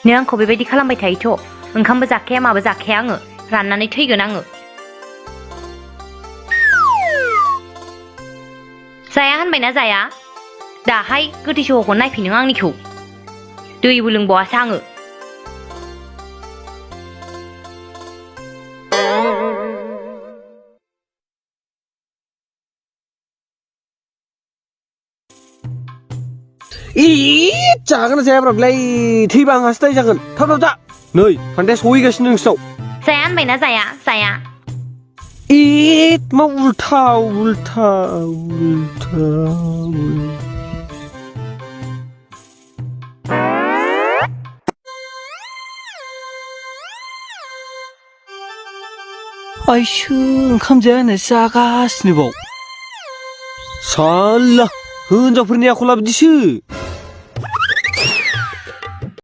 नों आंखौ बेबायदि खालामबाय थायोथ' ओंखामबो जाखाया माबो जाखाया आङो राननानै थैगोन आङो जाया होनबायना जाया दाहाय गोथै सह'खौ नायफिनो आंनिखौ दैबो लोंबावासो आङो जागोन ना जायाब्रा बेलाय थैबा आंहासो दाय जागोन थाब थाब जा नै फान्थाया सहैगासिनो नोंसिनाव जाया होनबायना जाया जाया मा उल्था उल्था उल्था आइसो ओंखाम जाया होननाय जागासिनो बाव साला हिनजावफोरनि आखला बिदिसो